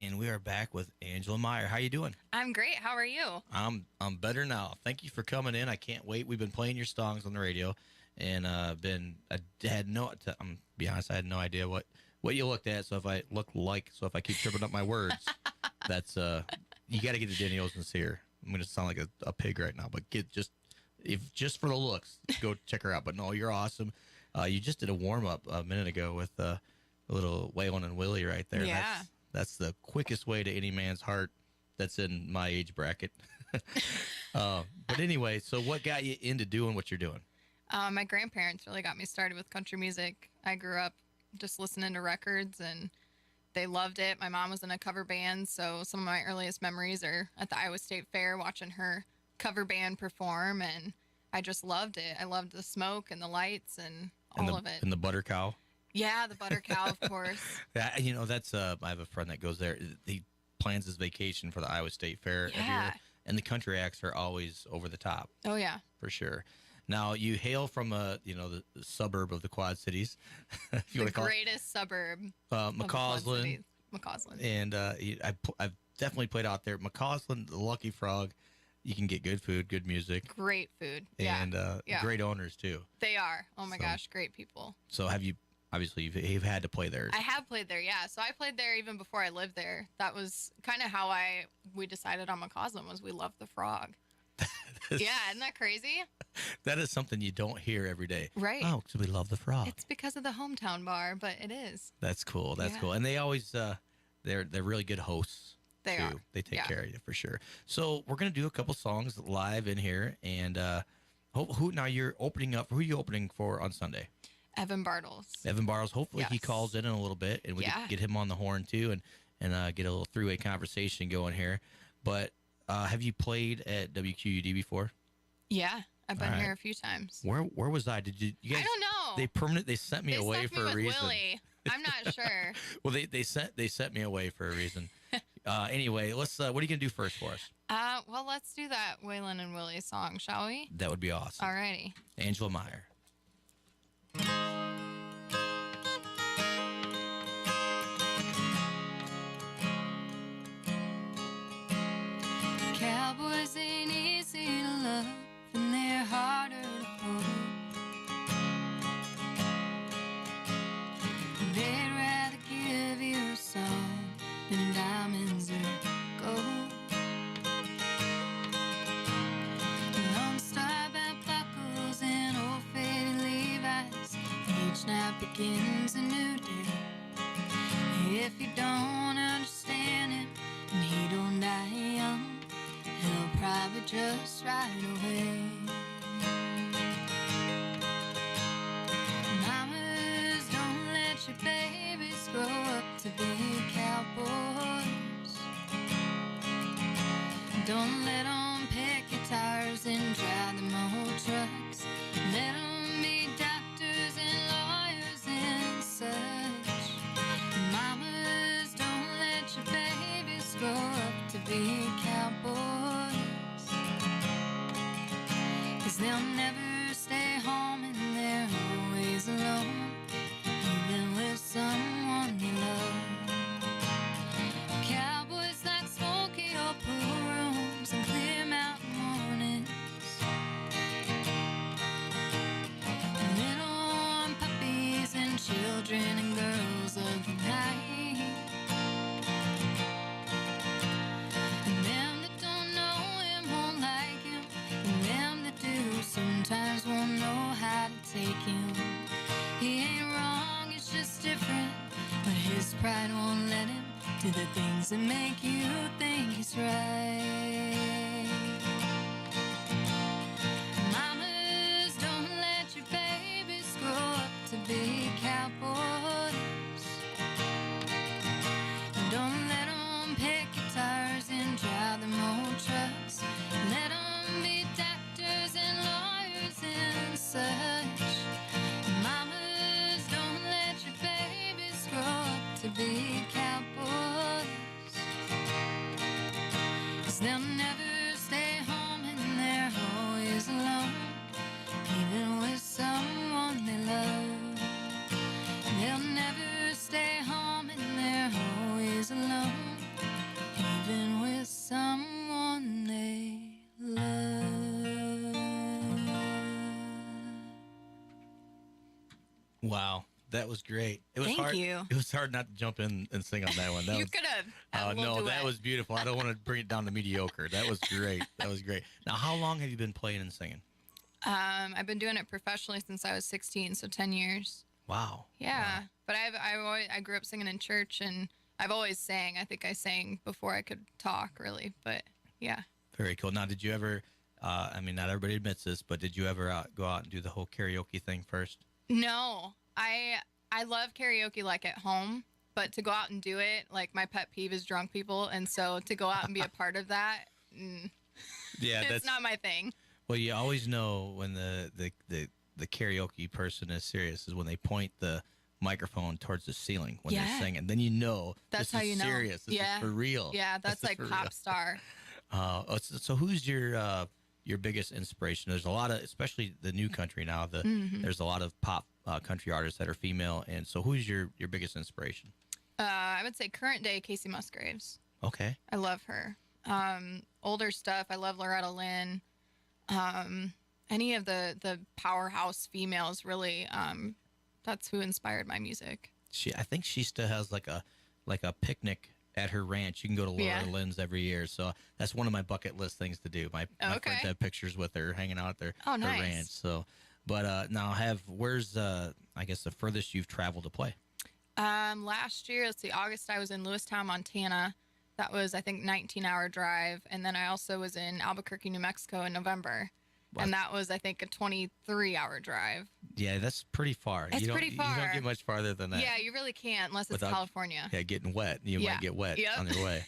And we are back with Angela Meyer. How you doing? I'm great. How are you? I'm better now. Thank you for coming in. I can't wait. We've been playing your songs on the radio, and be honest, I had no idea what you looked at. So if I keep tripping up my words, that's you got to get to Danny Ocean's here. I'm gonna sound like a pig right now, but just for the looks, go check her out. But no, you're awesome. You just did a warm up a minute ago with a little Waylon and Willie right there. Yeah. That's the quickest way to any man's heart that's in my age bracket. But anyway, so what got you into doing what you're doing? My grandparents really got me started with country music. I grew up just listening to records, and they loved it. My mom was in a cover band, so some of my earliest memories are at the Iowa State Fair watching her cover band perform, and I just loved it. I loved the smoke and the lights and all of it. And the butter cow. Yeah, the butter cow, of course. Yeah, that's I have a friend that goes there. He plans his vacation for the Iowa State Fair every year, and the country acts are always over the top. Oh yeah, for sure. Now you hail from the suburb of the Quad Cities, the greatest suburb, McCausland. McCausland, and I've definitely played out there. McCausland, the Lucky Frog. You can get good food, good music, great food, and great owners too. They are. Oh my gosh, great people. So have you? Obviously, you've had to play there. I have played there, yeah. So I played there even before I lived there. That was kind of how we decided on McCausland, was we loved the frog. Yeah, isn't that crazy? That is something you don't hear every day. Right. Oh, because we love the frog. It's because of the hometown bar, but it is. That's cool. That's cool. And they always, they're really good hosts. They too. are. They take care of you for sure. So we're going to do a couple songs live in here. And now you're opening up. Who are you opening for on Sunday? Evan Bartles. Evan Bartles. Hopefully he calls in a little bit, and we can get him on the horn too, and get a little three-way conversation going here. But have you played at WQUD before? Yeah, I've been here a few times. Where was I? Did you guys? I don't know. They sent me away for a reason. Willie. I'm not sure. Well, they sent me away for a reason. Anyway, let's. What are you gonna do first for us? Well, let's do that Waylon and Willie song, shall we? That would be awesome. Alrighty. Angela Meyer. Cowboys ain't easy to love, and they're harder to hold. They'd rather give you a song than diamonds or gold. Lone-star belt buckles and old-faded Levi's, each night begins a new day. If you don't understand him and he don't die young, he'll probably just ride away. Mamas, don't let your babies grow up to be cowboys. Don't let them pick guitars and drive them old trucks. Let them be doctors and lawyers and such. Mamas, don't let your babies grow up to be cowboys. 'Cause they'll never stay home and they're always alone, even with someone they love. Cowboys like smoky old pool rooms and clear mountain mornings, little warm puppies and children and girls of the night. And them that don't know him won't like him, and them that do sometimes won't know how to take him. He ain't wrong, it's just different, but his pride won't let him do the things that make you think he's right. Mamas, don't let your babies grow up to be cowboys. Don't let them pick guitars and drive them old trucks. Let them be doctors and lawyers and such. Mamas, don't let your babies grow up to be cowboys. 'Cause they'll never Wow, that was great. It was Thank hard. you. It was hard not to jump in and sing on that one. That You was, could have. no, that was beautiful. I don't want to bring it down to mediocre. That was great. That was great. Now, how long have you been playing and singing? I've been doing it professionally since I was 16, so 10 years. Wow. Yeah, Wow. but I grew up singing in church, and I've always sang. I think I sang before I could talk, really. But yeah. Very cool. Now, did you ever? I mean, not everybody admits this, but did you ever go out and do the whole karaoke thing first? No, I love karaoke like at home, but to go out and do it, like my pet peeve is drunk people, and so to go out and be a part of that, Yeah, it's not my thing. Well, you always know when the karaoke person is serious is when they point the microphone towards the ceiling when they're singing. Then you know that's this how is you know. serious. This is for real. Yeah, that's like pop star. So who's your biggest inspiration? There's a lot of, especially the new country now. There's a lot of pop country artists that are female, and so who's your biggest inspiration? I would say current day Casey Musgraves. Okay. I love her. Older stuff, I love Loretta Lynn. Any of the powerhouse females, really. That's who inspired my music. I think she still has like a picnic at her ranch. You can go to Loretta Lynn's every year, so that's one of my bucket list things to do. My friends have pictures with her hanging out at her ranch. So, but now where's I guess the furthest you've traveled to play? Last year, let's see, August, I was in Lewistown, Montana. That was, I think, 19-hour drive, and then I also was in Albuquerque, New Mexico in November. What? And that was, I think, a 23-hour drive. Yeah, that's pretty far. It's pretty far. You don't get much farther than that. Yeah, you really can't unless it's California. Yeah, getting wet. You might get wet on your way.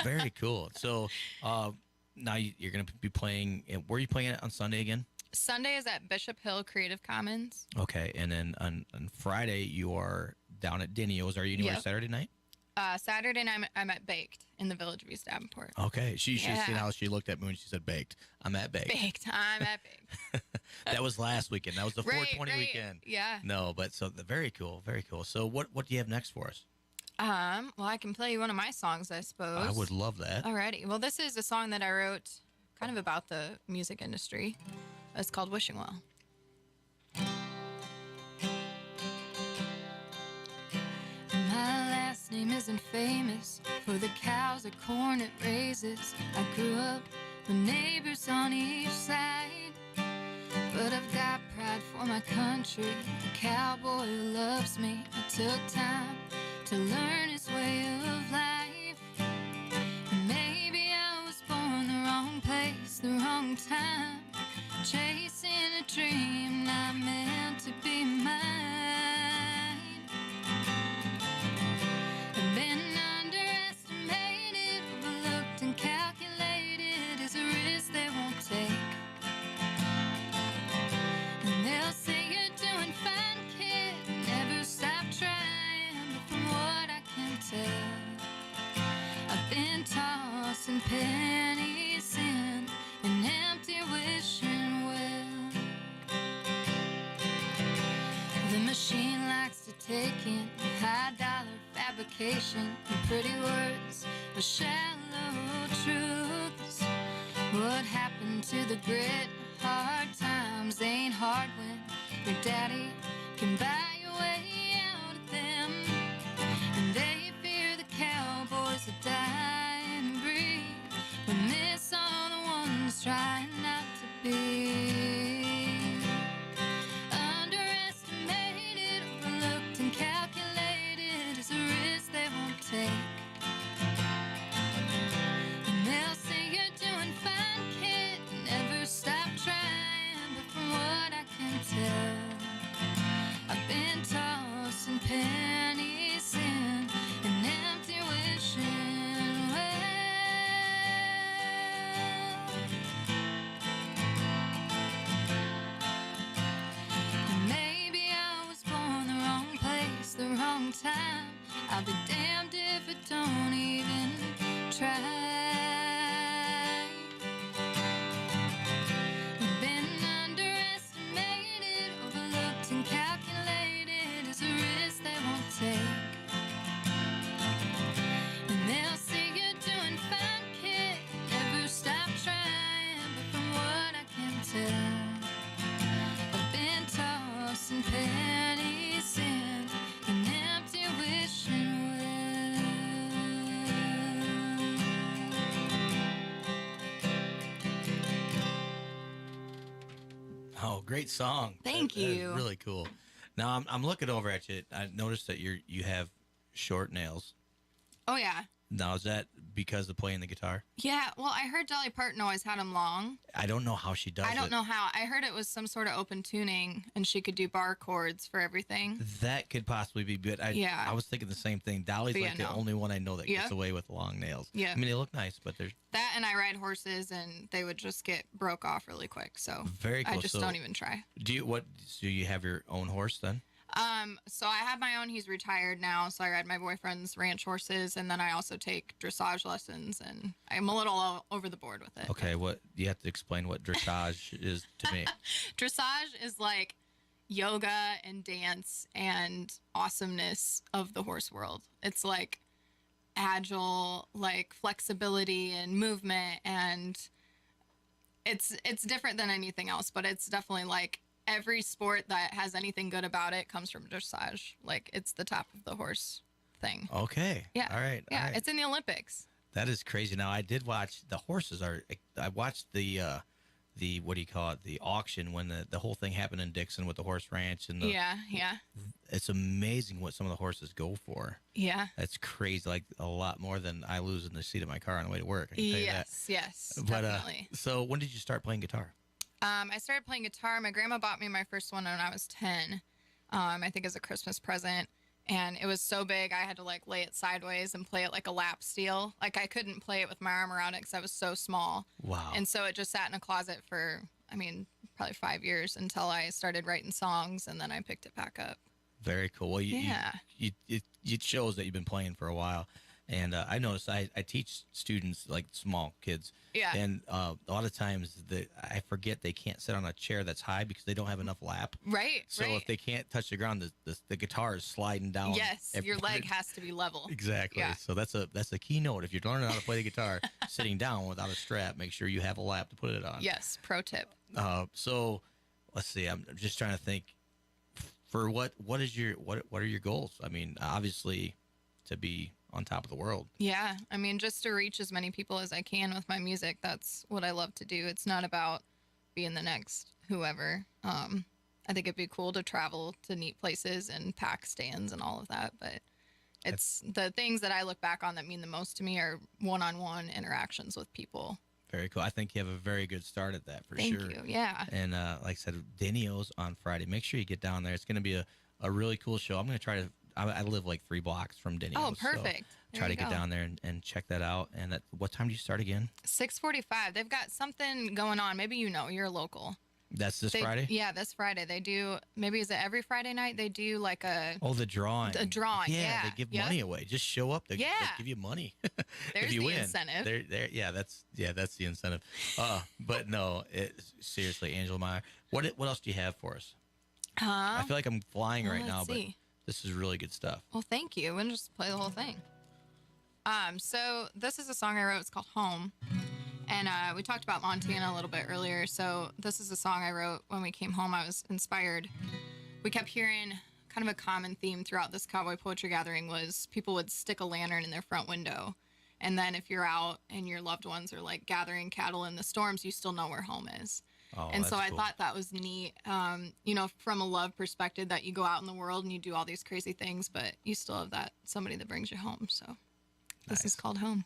Very cool. So now you're going to be playing. Where are you playing it on Sunday again? Sunday is at Bishop Hill Creative Commons. Okay, and then on Friday you are down at Denio's. Are you anywhere Saturday night? Saturday night, I'm at Baked in the Village of East Davenport. Okay. She should have seen how she looked at me when she said baked. I'm at Baked. I'm at Baked. That was last weekend. That was the 420 weekend. Yeah. No, but very cool. Very cool. So what do you have next for us? Well, I can play you one of my songs, I suppose. I would love that. Alrighty. Well, this is a song that I wrote kind of about the music industry. It's called Wishing Well. My last name isn't famous for the cows or corn it raises. I grew up with neighbors on each side, but I've got pride for my country, a cowboy who loves me. I took time to learn his way of life, and maybe I was born the wrong place, the wrong time, chasing a dream not meant to be mine. I've been underestimated, overlooked and calculated is a risk they won't take. And they'll say you're doing fine, kid, never stop trying, but from what I can tell, I've been tossing pennies in an empty wishing well. The machine likes to take in high dollar fabrication and pretty words or shallow truths. What happened to the grit? Hard times ain't hard when your daddy can buy your way out of them. And they fear the cowboys that die and breed, when this all the ones trying not to be. Underestimated, overlooked and calculated is a risk they won't take. And they'll say you're doing fine, kid, never stop trying, but from what I can tell, I've been tossing pennies in an empty wishing well. Maybe I was born the wrong place, the wrong time. I'll be damned if it don't even try. I've been underestimated, overlooked and calculated is a risk they won't take. And they'll say you're doing fine, kid, never stop trying, but from what I can tell, I've been tossing pennies great song. Thank That is you. really cool. Now I'm looking over at you. I noticed that you have short nails. Oh, yeah. Now is that because of playing the guitar? Yeah, well, I heard Dolly Parton always had them long. I don't know how she does it. I don't know how. I heard it was some sort of open tuning, and she could do bar chords for everything. That could possibly be good. Yeah. I was thinking the same thing. Dolly's But like the only one I know that gets away with long nails. Yeah. I mean, they look nice, but they're That, and I ride horses, and they would just get broke off really quick. So very cool. I just don't even try. Do you have your own horse then? So I have my own. He's retired now, so I ride my boyfriend's ranch horses, and then I also take dressage lessons, and I'm a little all over the board with it. Okay, what you have to explain what dressage is to me. Dressage is like yoga and dance and awesomeness of the horse world. It's like agile, like flexibility and movement, and it's different than anything else, but it's definitely like every sport that has anything good about it comes from dressage. Like, it's the top of the horse thing. Okay. Yeah. All right. Yeah, all right. it's in the Olympics. That is crazy. Now I did watch the horses are. I watched the what do you call it? The auction when the whole thing happened in Dixon with the horse ranch and the. Yeah. It's amazing what some of the horses go for. Yeah. That's crazy. Like a lot more than I lose in the seat of my car on the way to work. I can tell you that. Yes, But definitely. so when did you start playing guitar? I started playing guitar. My grandma bought me my first one when I was 10, I think as a Christmas present. And it was so big, I had to like lay it sideways and play it like a lap steel. Like I couldn't play it with my arm around it because I was so small. Wow. And so it just sat in a closet for, probably 5 years until I started writing songs, and then I picked it back up. Very cool. Well, it shows that you've been playing for a while. And I noticed I teach students, like small kids. Yeah. And a lot of times I forget they can't sit on a chair that's high because they don't have enough lap. Right. So right. if they can't touch the ground, the guitar is sliding down. Yes, your leg has to be level. Exactly. Yeah. So that's a key note. If you're learning how to play the guitar, sitting down without a strap, make sure you have a lap to put it on. Yes, pro tip. So let's see. I'm just trying to think. For what are your goals? I mean, obviously, to be on top of the world. Yeah, just to reach as many people as I can with my music. That's what I love to do. It's not about being the next whoever. I think it'd be cool to travel to neat places and pack stands and all of that. But it's the things that I look back on that mean the most to me are one-on-one interactions with people. Very cool. I think you have a very good start at that for sure. Thank you. Yeah. And like I said, Denio's on Friday. Make sure you get down there. It's going to be a really cool show. I'm going to try to. I live like 3 blocks from Denio's. Oh, perfect. So try to get down there and check that out. And what time do you start again? 6:45. They've got something going on. Maybe you're local. That's this Friday? Yeah, this Friday. They do, maybe is it every Friday night? They do like the drawing. A drawing, yeah. They give money away. Just show up. They give you money. There's if you the win. incentive. That's the incentive. But no, seriously, Angela Meyer, what else do you have for us? I feel like I'm flying right now, but this is really good stuff. Well, thank you. We'll just play the whole thing. So this is a song I wrote. It's called Home. And we talked about Montana a little bit earlier. So this is a song I wrote when we came home. I was inspired. We kept hearing kind of a common theme throughout this cowboy poetry gathering was people would stick a lantern in their front window. And then if you're out and your loved ones are like gathering cattle in the storms, you still know where home is. Oh, and so I cool. thought that was neat, from a love perspective, that you go out in the world and you do all these crazy things, but you still have that somebody that brings you home. So this is called Home.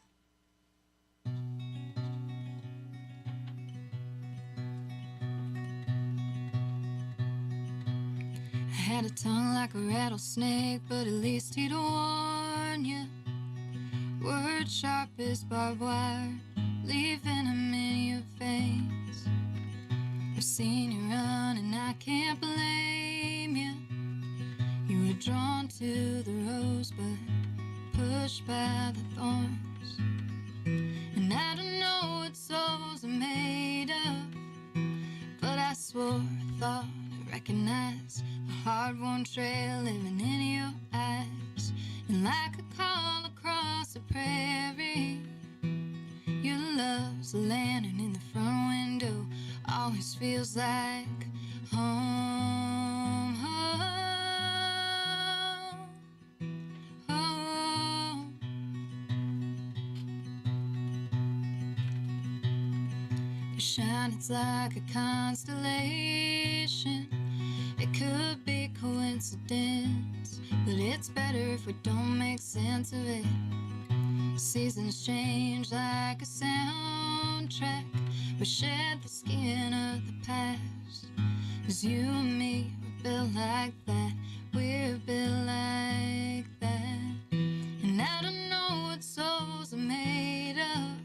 I had a tongue like a rattlesnake, but at least he'd warn you. Words sharp as barbed wire, leaving them in your veins. I've seen you run and I can't blame you. You were drawn to the rose, but pushed by the thorns. And I don't know what souls are made of, but I swore I thought I recognized the hard-worn trail living in your eyes. And like a call across a prairie, your love's a lantern in the front window. Always feels like home, home, home. The shine, it's like a constellation. It could be coincidence, but it's better if we don't make sense of it. Seasons change like a soundtrack. We shed the skin of the past. 'Cause you and me, we're built like that. We're built like that. And I don't know what souls are made of,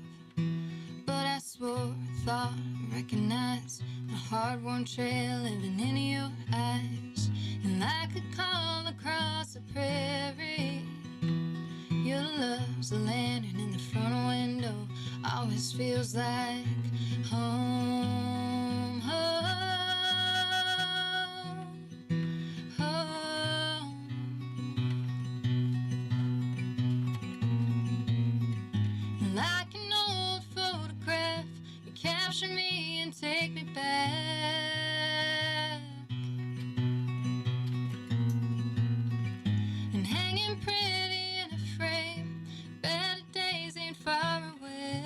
but I swore, thought, recognized the hard-worn trail living in your eyes. And like a call across the prairie, your love's a lantern in the front window. Always feels like home, home, home. And like an old photograph, you capture me and take me back. And hanging pretty in a frame, better days ain't far away.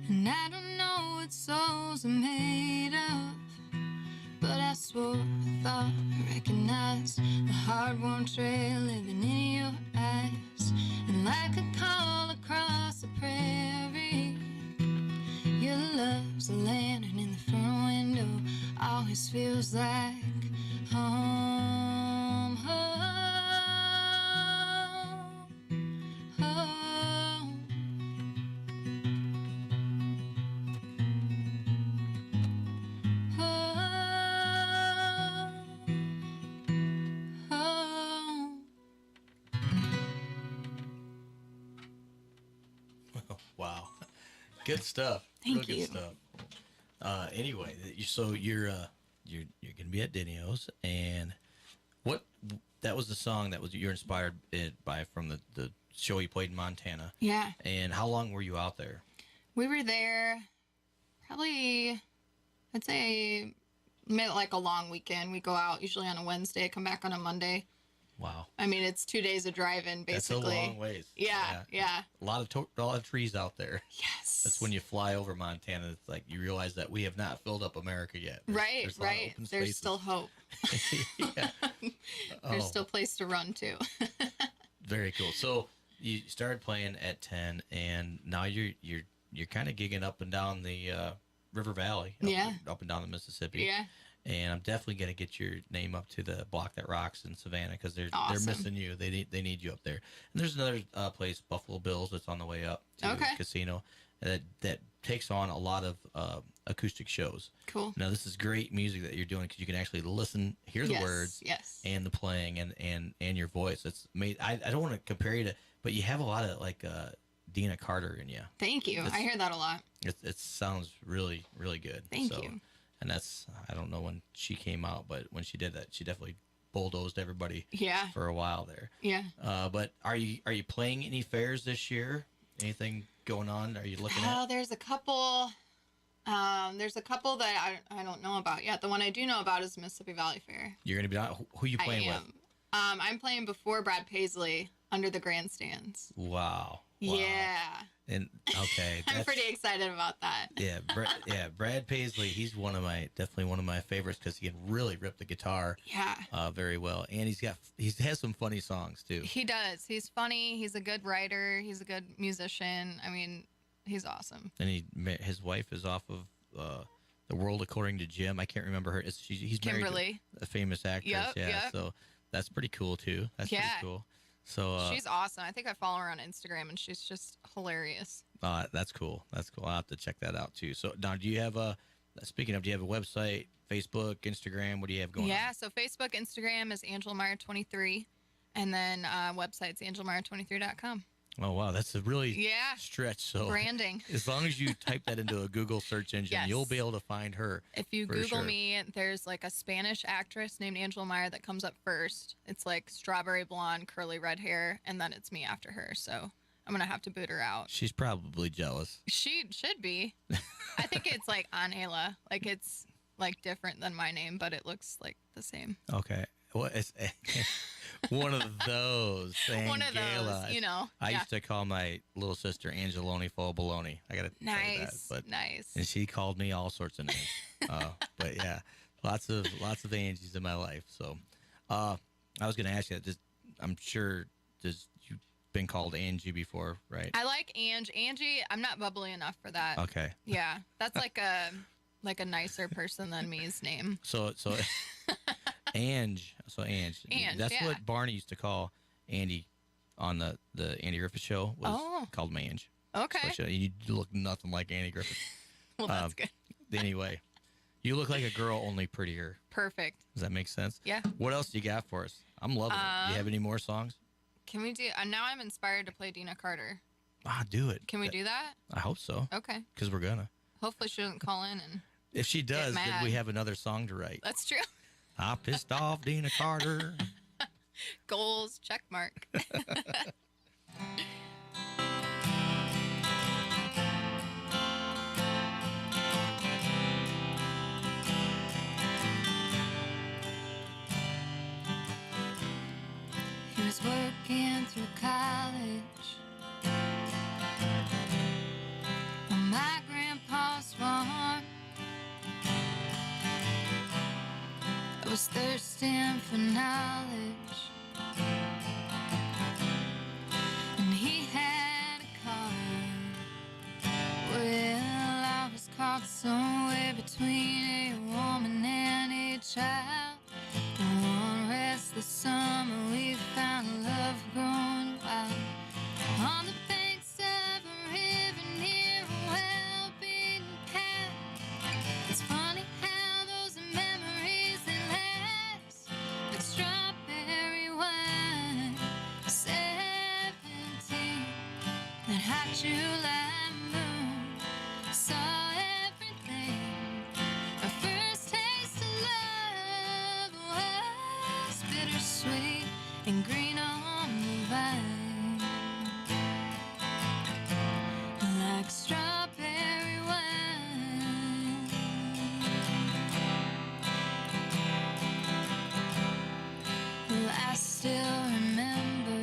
And I don't know what souls are made of, but I swore, thought, recognized the hard-worn trail living in your eyes. And like a call across the prairie, your love's a lantern in the front window. Always feels like home, home, home. Home. Wow, good stuff. Thank Real you. Good stuff. Anyway, so you're gonna be at Denio's, and what that was the song that was you're inspired by from the show you played in Montana. Yeah. And how long were you out there? We were there probably, I'd say, like a long weekend. We go out usually on a Wednesday, come back on a Monday. Wow, I mean, it's 2 days of driving, basically. that's a long ways. Yeah. A lot of trees out there. Yes. That's when you fly over Montana. It's like you realize that we have not filled up America yet. Right. There's a lot of open There's spaces. still hope. Yeah. There's Oh. still place to run to. Very cool. So you started playing at 10, and now you're kind of gigging up and down the River Valley. Yeah. Up and down the Mississippi. Yeah. And I'm definitely gonna get your name up to the Block That Rocks in Savannah because they're Awesome. missing you. They need you up there. And there's another place, Buffalo Bills, that's on the way up to Okay. the casino that takes on a lot of acoustic shows. Cool. Now this is great music that you're doing because you can actually listen, hear the Yes, words, yes. and the playing and your voice. It's made. I don't want to compare you to, but you have a lot of like Dina Carter in you. Thank you. I hear that a lot. It sounds really really good. Thank you. And that's, I don't know when she came out, but when she did that, she definitely bulldozed everybody Yeah. for a while there. Yeah. But are you playing any fairs this year? Anything going on? Are you looking at? There's a couple. There's a couple that I don't know about yet. The one I do know about is Mississippi Valley Fair. You're going to be on, who you playing I with? am. I'm playing before Brad Paisley under the grandstands. Wow. Yeah. And okay, I'm pretty excited about that. Yeah, Brad Paisley. He's definitely one of my favorites because he can really rip the guitar. Yeah. Very well, and he has some funny songs too. He does. He's funny. He's a good writer. He's a good musician. I mean, he's awesome. And his wife is off of The World According to Jim. I can't remember her. He's married Kimberly. to a famous actress. Yep, yeah, yep. so that's pretty cool too. That's pretty Yeah. cool. So She's awesome. I think I follow her on Instagram, and she's just hilarious. that's cool. That's cool. I'll have to check that out too. So now, do you have a website, Facebook, Instagram? What do you have going on? Yeah, so Facebook, Instagram is Angela Meyer 23, and then website's angelmeyer23.com. Oh wow, that's a really Yeah. stretch. So Branding. as long as you type that into a Google search engine, Yes. you'll be able to find her. If you for Google sure. me, there's like a Spanish actress named Angela Meyer that comes up first. It's like strawberry blonde, curly red hair, and then it's me after her. So I'm going to have to boot her out. She's probably jealous. She should be. I think it's like Angela. Like it's like different than my name, but it looks like the same. Okay. Well, One of those. One of Angela. those, I yeah. used to call my little sister Angeloni full baloney. I gotta say that. Nice, But nice. and she called me all sorts of names. But yeah, lots of Angies in my life. So, I was gonna ask you. I'm sure you've been called Angie before, right? I like Angie. I'm not bubbly enough for that. Okay. Yeah, that's like a nicer person than me's name. So Ange. Ange, That's yeah. what Barney used to call Andy on the Andy Griffith Show. Was called Mange. Okay. So you look nothing like Andy Griffith. Well, that's good. Anyway, you look like a girl, only prettier. Perfect. Does that make sense? Yeah. What else do you got for us? I'm loving it. Do you have any more songs? Can we do? Now I'm inspired to play Dina Carter. Do it. Can we do that? I hope so. Okay. Because we're gonna. Hopefully she doesn't call in and. If she does, Get then mad. we have another song to write. That's true. I pissed off Dina Carter. Goals check mark. He was working through college on my grandpa's farm. I was thirsting for knowledge, and he had a car. Well, I was caught somewhere between a woman and a child. And one restless summer we found love growing wild on the banks of a river near a well-beaten path. It's funny how those memories they last, like strawberry wine. 17, that hot July moon saw everything. Our first taste of love was bittersweet and green on the vine, like strawberry wine. Well, I still remember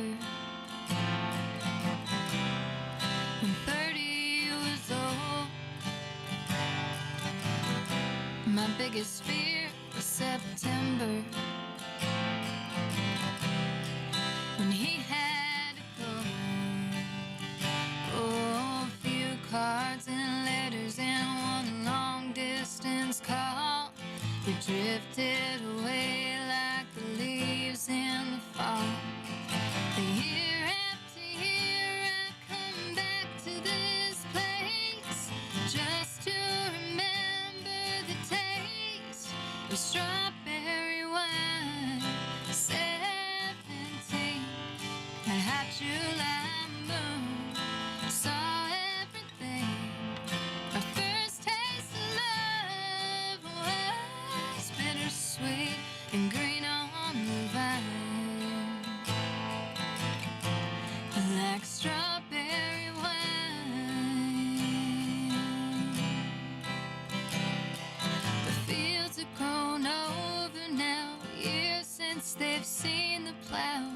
when 30 years old, my biggest fear was September, when he had to go. Oh, a few cards and letters and one long distance call. We drifted away like the leaves in the fall. The year after year I come back to this place just to remember the taste of strawberry wine. 17, a hot July moon saw everything. Our first taste of love was bittersweet and green on the vine, like strawberry wine. The fields have grown over now, years since they've seen the plow.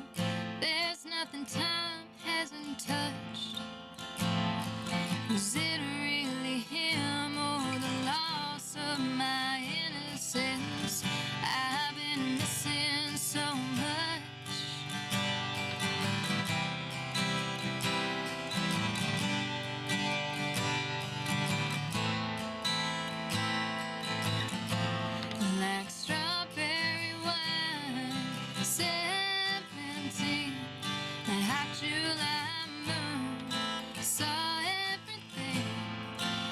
There's nothing time hasn't touched. Was it really him or the loss of my innocence? I've been missing so much. Like strawberry wine, 17, that hot July moon saw everything.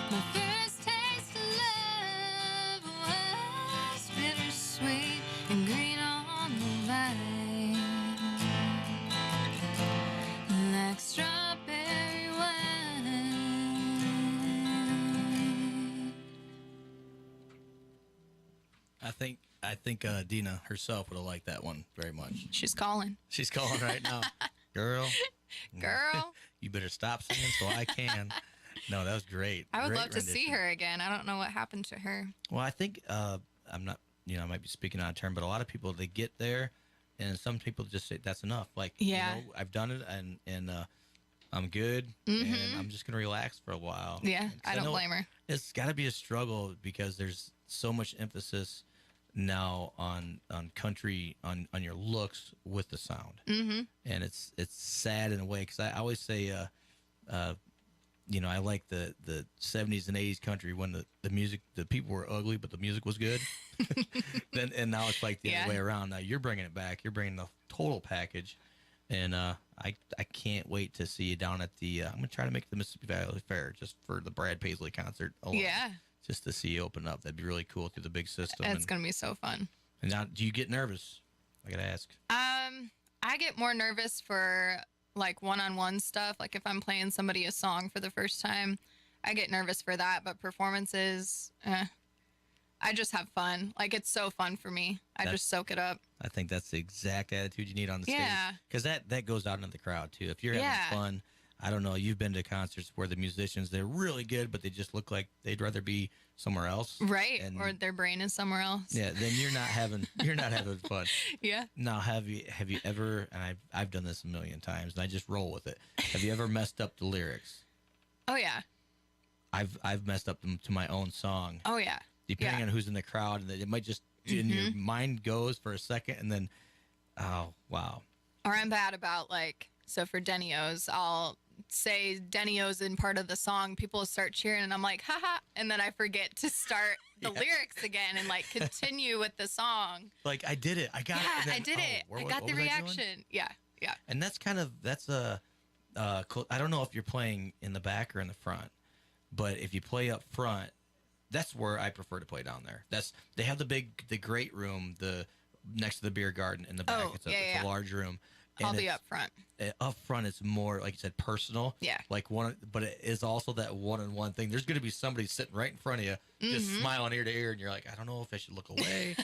My first taste of love was bittersweet and green on the vine, like strawberry wine. I think Dina herself would have liked that one very much. She's calling. She's calling right now. Girl. Girl. You better stop singing so I can. No, that was great. I would Great love to see rendition. her again. I don't know what happened to her. Well, I think I'm not, I might be speaking out of turn, but a lot of people, they get there and some people just say that's enough. Like, Yeah. I've done it, and I'm good, and I'm just gonna relax for a while. Yeah, 'Cause I don't know blame her. It's got to be a struggle because there's so much emphasis now on country, on your looks with the sound, and it's sad in a way, because I always say, I like the 70s and 80s country when the music, the people were ugly but the music was good. And now it's like the other way around. Now you're bringing it back. You're bringing the total package, and I can't wait to see you down at the. I'm gonna try to make the Mississippi Valley Fair just for the Brad Paisley concert alone. Yeah. Just to see you open up. That'd be really cool through the big system. It's going to be so fun. And now, do you get nervous? I got to ask. I get more nervous for like one-on-one stuff. Like if I'm playing somebody a song for the first time, I get nervous for that. But performances, I just have fun. Like it's so fun for me. I just soak it up. I think that's the exact attitude you need on the stage. Yeah. Because that goes out into the crowd too. If you're having fun, I don't know, you've been to concerts where the musicians, they're really good, but they just look like they'd rather be somewhere else. Right. And, or their brain is somewhere else. Yeah, then you're not having fun. Yeah. Now, have you ever, and I've done this a million times, and I just roll with it. Have you ever messed up the lyrics? Oh yeah. I've messed up them to my own song. Oh yeah. Depending on who's in the crowd, and it might just in your mind goes for a second, and then, oh wow. Or I'm bad about so for Denny-O's, I'll say Denny-O's in part of the song, people start cheering, and I'm like, haha, and then I forget to start the lyrics again and continue with the song. Like, I did it. I got it. Yeah, I did it. I got the reaction. Yeah. And that's cool. I don't know if you're playing in the back or in the front, but if you play up front, that's where I prefer to play down there. They have the great room, next to the beer garden in the back. It's a large room. I'll be up front. Up front, it's more, like you said, personal. Yeah. But it is also that one-on-one thing. There's going to be somebody sitting right in front of you, just smiling ear to ear, and you're like, I don't know if I should look away,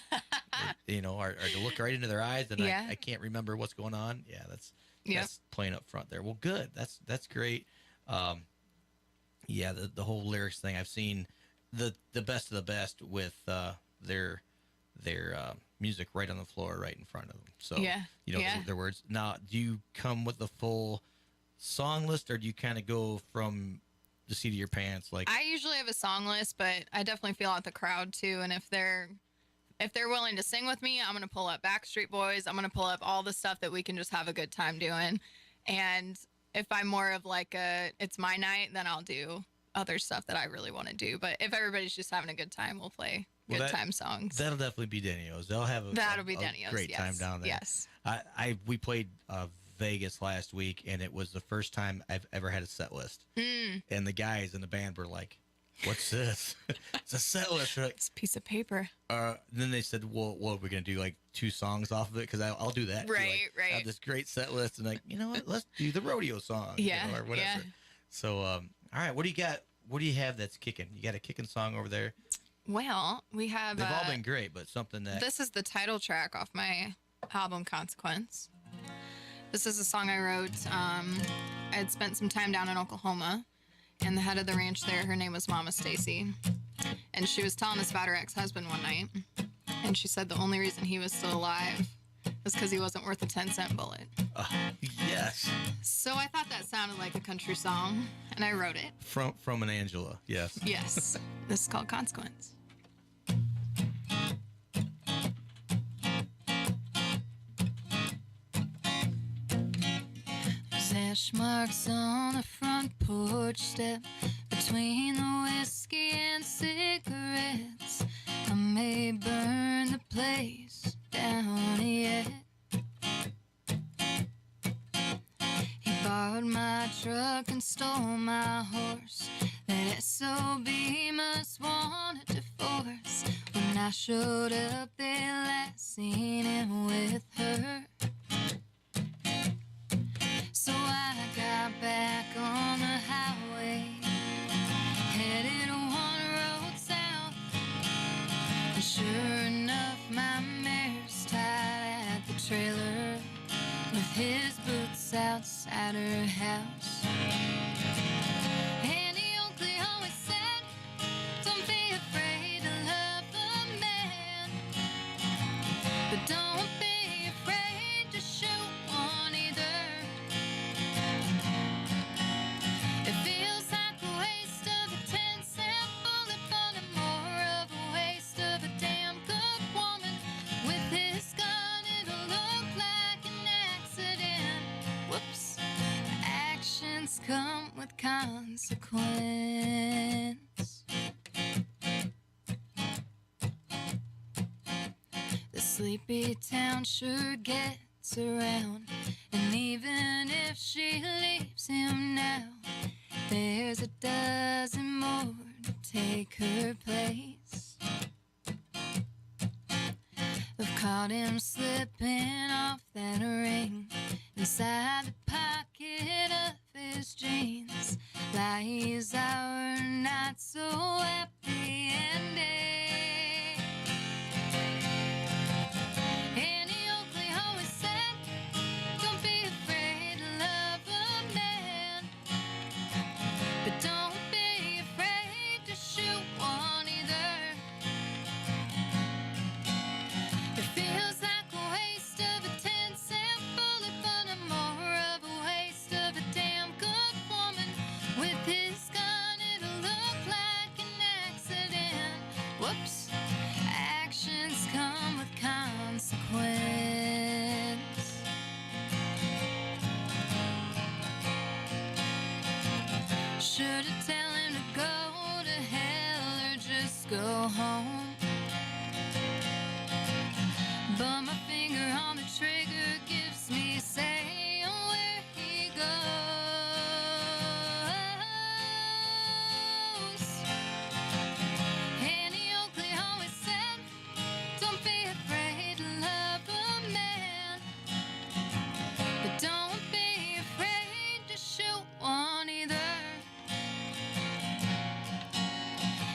or to look right into their eyes, and I can't remember what's going on. Yeah, that's playing up front there. Well, good. That's great. The whole lyrics thing. I've seen the best of the best with their music right on the floor, right in front of them. So their words. Now, do you come with the full song list, or do you kind of go from the seat of your pants? Like, I usually have a song list, but I definitely feel out the crowd too. And if they're willing to sing with me, I'm gonna pull up Backstreet Boys. I'm gonna pull up all the stuff that we can just have a good time doing. And if I'm more of it's my night, then I'll do other stuff that I really want to do. But if everybody's just having a good time, we'll play good time songs. That'll definitely be Denny-O's. They'll have a great time down there. Yes. We played Vegas last week, and it was the first time I've ever had a set list. And the guys in the band were like, "What's this?" It's a set list. Like, it's a piece of paper. Then they said, "Well, what are we gonna do? Like 2 songs off of it? Because I'll do that. Right. I have this great set list, and you know what? Let's do the rodeo song. Or whatever." Yeah. So, all right. What do you got? What do you have that's kicking? You got a kicking song over there? Well, we have. They've all been great, but something that. This is the title track off my album, Consequence. This is a song I wrote. I had spent some time down in Oklahoma, and the head of the ranch there, her name was Mama Stacy, and she was telling us about her ex-husband one night, and she said the only reason he was still alive was because he wasn't worth a 10-cent bullet. Yes. So I thought that sounded like a country song, and I wrote it. From an Angela, yes. Yes. This is called Consequence. There's hash marks on the front porch step between the whiskey and cigarettes. I may burn the place down yet. He borrowed my truck and stole my horse. That SOB must want a divorce. When I showed up, they last seen him with her. So I got back on the highway, headed one road south. And sure enough, my mare's tied at the trailer with his boots outside her house. And he Oakley always said, don't be afraid to love a man, but don't be afraid sleepy town sure gets around. And even if she leaves him now, there's a dozen more to take her place. I've caught him slipping off that ring inside the pocket of his jeans. Lies our not so happy ending. Annie Oakley always said, don't be afraid to love a man, but don't be afraid to shoot one either. It feels like a waste of a 10-cent bullet, but I'm more of a waste of a damn good woman. With his gun, it'll look like an accident. Whoops. Actions come with consequence. Should I tell him to go to hell or just go home? But my finger on the trigger gives me a say on where he goes. Annie Oakley always said, don't be afraid to love a man, but don't be afraid to shoot one either.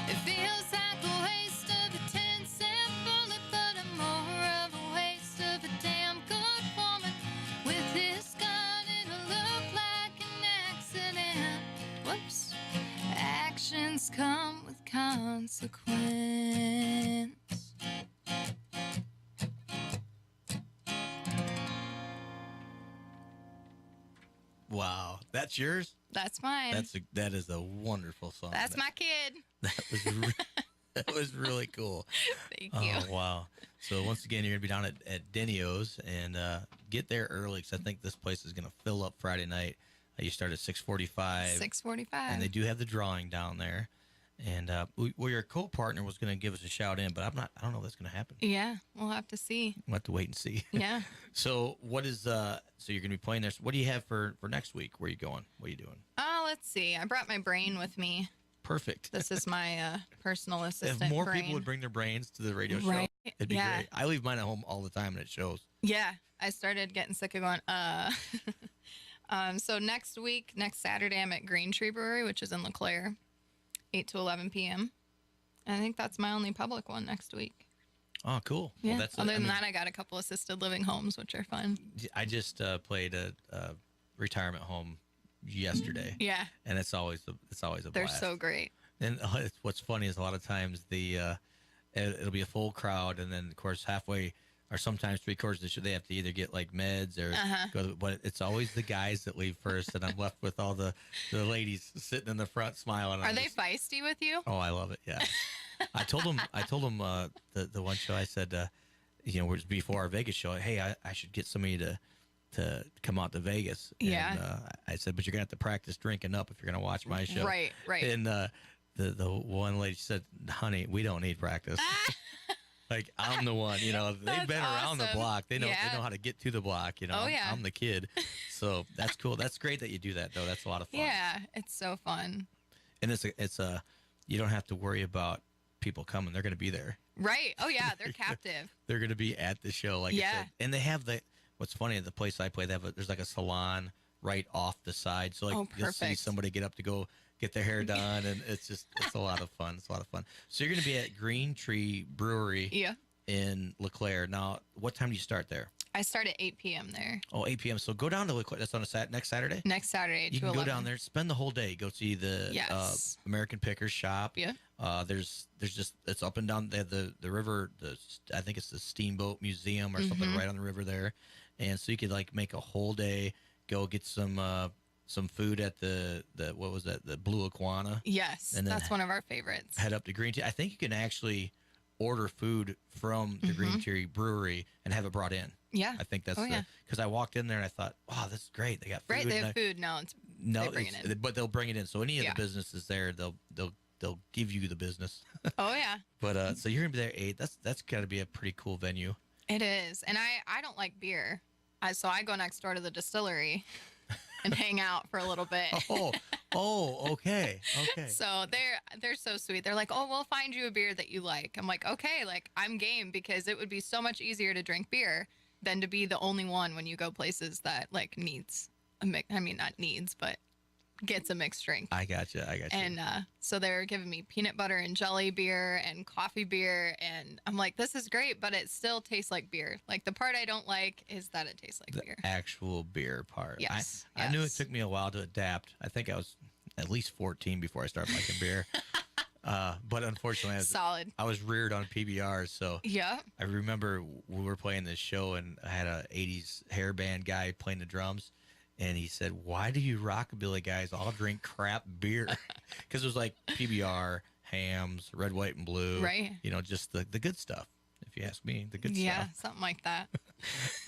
It feels like a waste of a 10-cent bullet, but I'm more of a waste of a damn good woman. With this gun, it'll look like an accident. Whoops. Actions come with consequence. Wow, that's yours. That's mine. That is a wonderful song. That's my kid. That was really cool. Thank you. Oh wow! So once again, you're gonna be down at Denio's, and get there early because I think this place is gonna fill up Friday night. You start at 6:45. 6:45. And they do have the drawing down there. And well, your co-partner was gonna give us a shout in, but I don't know if that's gonna happen. Yeah, we'll have to see. We'll have to wait and see. Yeah. So what is so you're gonna be playing there? So what do you have for next week? Where are you going? What are you doing? Oh, let's see. I brought my brain with me. Perfect. This is my personal assistant. If more brain. people would bring their brains to the radio show, Right. it'd be Yeah. great. I leave mine at home all the time, and it shows. Yeah, I started getting sick of going. So next Saturday, I'm at Green Tree Brewery, which is in LeClaire, 8 to 11 p.m. I think that's my only public one next week. Oh, cool. Yeah. Well, that's Other than that, I got a couple assisted living homes, which are fun. I just played a retirement home yesterday. Yeah. And it's always a They're blast. so great. And what's funny is a lot of times it'll be a full crowd, and then of course halfway or sometimes 3/4 of the show they have to either get like meds or go. But it's always the guys that leave first, and I'm left with all the ladies sitting in the front smiling. Are they feisty with you? Oh, I love it. Yeah. I told them the one show I said, it was before our Vegas show. Hey, I should get somebody to come out to Vegas. Yeah. And, I said, but you're gonna have to practice drinking up if you're gonna watch my show. Right. And the one lady said, honey, we don't need practice. Like I'm the one, they've That's been around the awesome. block. They know Yeah. they know how to get to the block. Oh, yeah. I'm the kid. So that's cool. That's great that you do that though. That's a lot of fun. Yeah, it's so fun. And it's you don't have to worry about people coming. They're gonna be there. Right. Oh yeah, they're captive. They're gonna be at the show. Like I Yeah. said. And they have what's funny, the place I play, there's like a salon right off the side. So like you'll see perfect. somebody get up to go get their hair done, and it's a lot of fun. It's a lot of fun. So you're gonna be at Green Tree Brewery. Yeah. In LeClaire. Now, what time do you start there? I start at 8 p.m. there. Oh, 8 p.m. So go down to LeClaire. That's on next Saturday? Next Saturday, 8 You to can 11. go down there, spend the whole day, go see the Yes. American Pickers shop. Yeah. There's just, it's up and down. They have the river, I think it's the Steamboat Museum or something right on the river there. And so you could like make a whole day, go get some food at the what was that? The Blue Iguana. Yes. And then that's one of our favorites. Head up to Green Tea. I think you can actually order food from the Green Tree Brewery and have it brought in. Yeah. I think that's yeah. because I walked in there and I thought, wow, this is great. They got food. Right, they have food. No, they bring it in. But they'll bring it in. So any of Yeah. the businesses there, they'll give you the business. Oh yeah. But so you're gonna be there at 8. That's got to be a pretty cool venue. It is. And I don't like beer. So I go next door to the distillery and hang out for a little bit. Okay. So they're so sweet. They're like, "Oh, we'll find you a beer that you like." I'm like, "Okay, like I'm game because it would be so much easier to drink beer than to be the only one when you go places that like needs a mix. I mean, not needs, but gets a mixed drink." I got you. And so they're giving me peanut butter and jelly beer and coffee beer, and I'm like, "This is great, but it still tastes like beer." Like the part I don't like is that it tastes like the beer. actual beer part. Yes, I knew it yes. took me a while to adapt. I think I was at least 14 before I started liking beer. But unfortunately, Solid. I was reared on PBRs, so Yeah. I remember we were playing this show, and I had a '80s hair band guy playing the drums, and he said, "Why do you rockabilly guys all drink crap beer?" Because it was like PBR, Hams, Red, White, and Blue, Right. You know, just the good stuff. If you ask me, the good Yeah, stuff. something like that.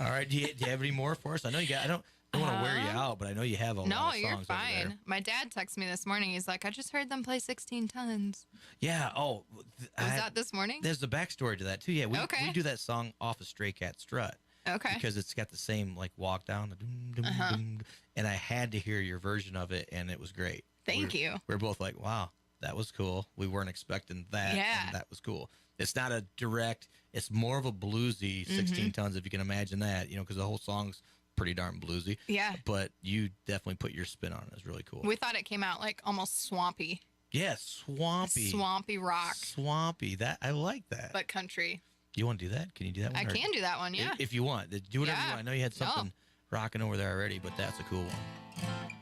All right, do you have any more for us? I know you got. I don't want to wear you out, but I know you have a lot No, of songs you're over there. fine. My dad texted me this morning. He's like, "I just heard them play 16 Tons." Yeah. Oh, Was that this morning? there's a backstory to that too. Yeah, we Okay. do that song off of Stray Cat Strut. Okay. Because it's got the same like walk down, the doom, doom, doom, and I had to hear your version of it, and it was great. Thank you. We were both like, "Wow, that was cool." We weren't expecting that, Yeah. and that was cool. It's not a direct. It's more of a bluesy 16 tons, if you can imagine that. You know, because the whole song's pretty darn bluesy. Yeah. But you definitely put your spin on it. It's really cool. We thought it came out like almost swampy. Yeah, swampy. Swampy rock, Swampy. That I like that. but country. You want to do that? Can you do that one? I Or- can do that one, yeah. If you want. Do whatever you Yeah. want. I know you had No. something rocking over there already, but that's a cool one.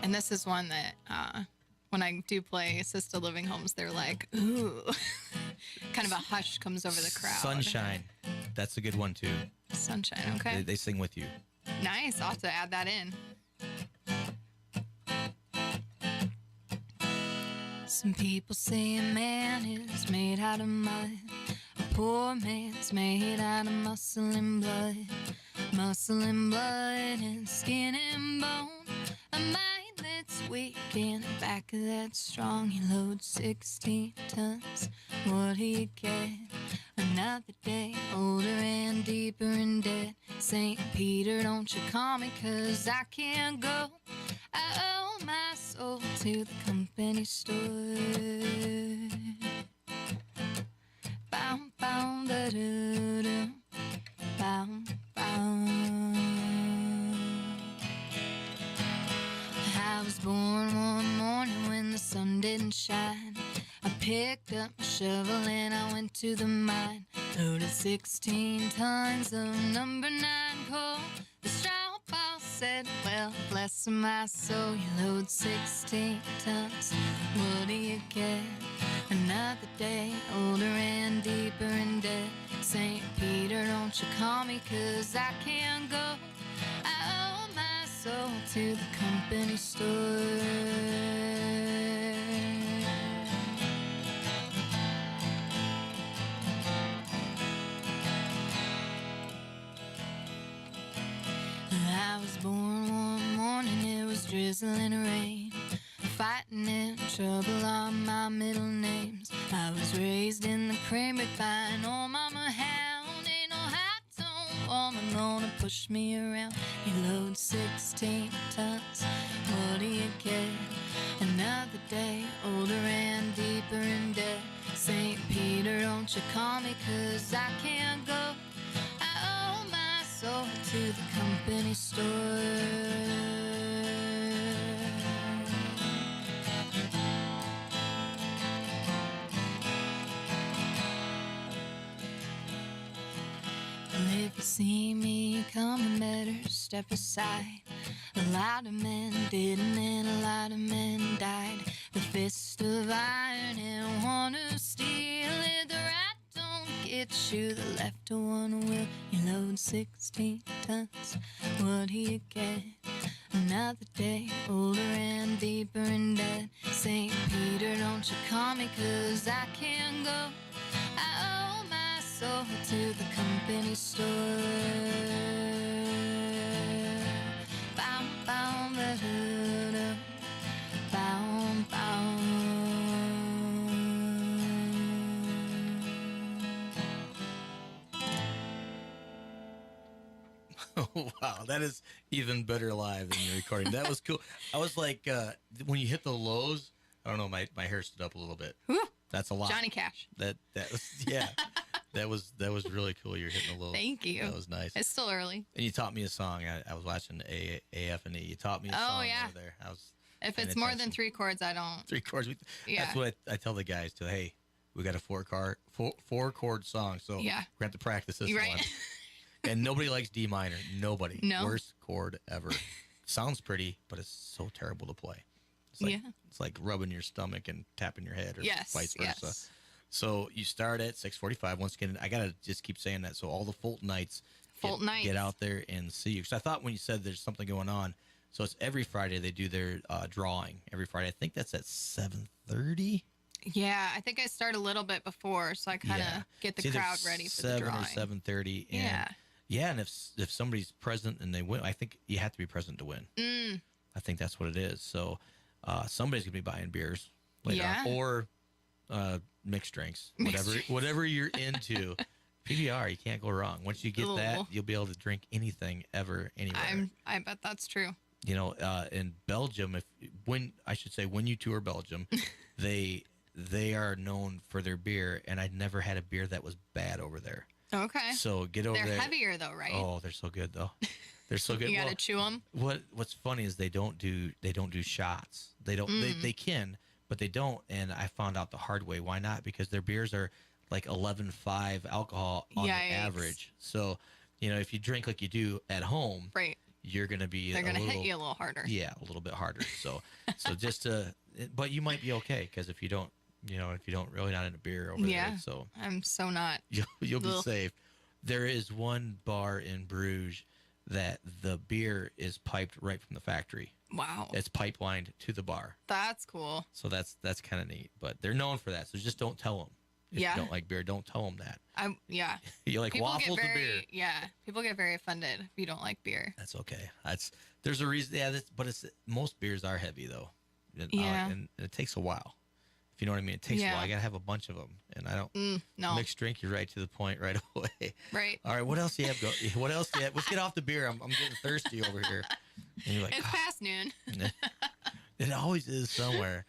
And this is one that when I do play assisted living homes, they're like, "Ooh." Kind of a hush comes over the crowd. Sunshine. That's a good one too. Sunshine, okay. They sing with you. Nice. I'll have to add that in. Some people say a man is made out of mud. A poor man's made out of muscle and blood. Muscle and blood and skin and bone. A mind that's weak and a back that's strong. He loads 16 tons. What do you get? Another day, older and deeper in debt. St. Peter, don't you call me, 'cause I can't go. I owe my soul to the company store. Bow, bow, da, da, da. Bow, bow. I was born one morning when the sun didn't shine. I picked up my shovel and I went to the mine. Loaded 16 tons of number 9 coal. The straw boss said, "Well, bless my soul, you load 16 tons. What do you get? Another day, older and deeper in debt. St. Peter, don't you call me, 'cause I can't go. I owe my soul to the company store." I was born one morning, it was drizzling rain. Fighting and trouble are my middle names. I was raised in the creamy pine. Oh, mama, hound, ain't no hot tone woman gonna push me around. You load 16 tons, what do you get? Another day, older and deeper in debt. St. Peter, don't you call me, 'cause I can't go. I owe my soul to the company store. Well, if you see me coming, better step aside. A lot of men didn't, and a lot of men died. The fist of iron and one of steel. If the right don't get you, the left one will. You load 16 tons, what do you get? Another day, older and deeper in debt. St. Peter, don't you call me, 'cause I can't go. I owe my soul to the company store. Bow, bow, da, da, da. Bow, bow. Wow, that is even better live than your recording. That was cool. I was like, when you hit the lows, I don't know, my hair stood up a little bit. Whew. That's a lot. Johnny Cash. That was yeah. that was really cool. You're hitting the lows. Thank you. That was nice. It's still early. And you taught me a song. I was watching AF&E. You taught me a song over there. If it's more than 3 chords, I don't. 3 chords. Yeah. That's what I tell the guys too. Hey, we got a 4 chord song, so Yeah. we have to practice this Right. one. And nobody likes D minor. Nobody. No. Worst chord ever. Sounds pretty, but it's so terrible to play. It's like rubbing your stomach and tapping your head, or vice versa. Yes. So you start at 6:45. Once again, I gotta just keep saying that. So all the Fulton Knights, get out there and see you. Because I thought when you said there's something going on, so it's every Friday they do their drawing. Every Friday, I think that's at 7:30. Yeah, I think I start a little bit before, so I kind of get the crowd ready for the drawing. 7:30. Yeah. Yeah, and if somebody's present and they win, I think you have to be present to win. I think that's what it is. So somebody's gonna be buying beers later on, or mixed drinks, whatever you're into. PBR, you can't go wrong. Once you get that, you'll be able to drink anything ever, anywhere. I bet that's true. You know, in Belgium, when you tour Belgium, they are known for their beer, and I'd never had a beer that was bad over there. Okay. So get over there. They're heavier though, right? Oh, they're so good though. They're so good. You gotta chew them. What's funny is they don't do shots. They don't. They can, but they don't. And I found out the hard way. Why not? Because their beers are like 11.5 alcohol on the average. So, if you drink like you do at home, right, you're gonna be. They're gonna hit you a little harder. Yeah, a little bit harder. So just but you might be okay, because if you don't really not into beer over there, so I'm so not. You'll be safe. There is one bar in Bruges that the beer is piped right from the factory. Wow. It's pipelined to the bar. That's cool. So that's kind of neat. But they're known for that. So just don't tell them. If you don't like beer, don't tell them that. You like people waffles and beer. Yeah. People get very offended if you don't like beer. That's okay. There's a reason. Yeah. But most beers are heavy though. And it takes a while. If you know what I mean, it takes a while. I gotta have a bunch of them, and I don't mixed drink. You're right to the point right away. Right. All right. What else do you have? What else do you have? Let's get off the beer. I'm getting thirsty over here. And you're like, it's past noon. It always is somewhere.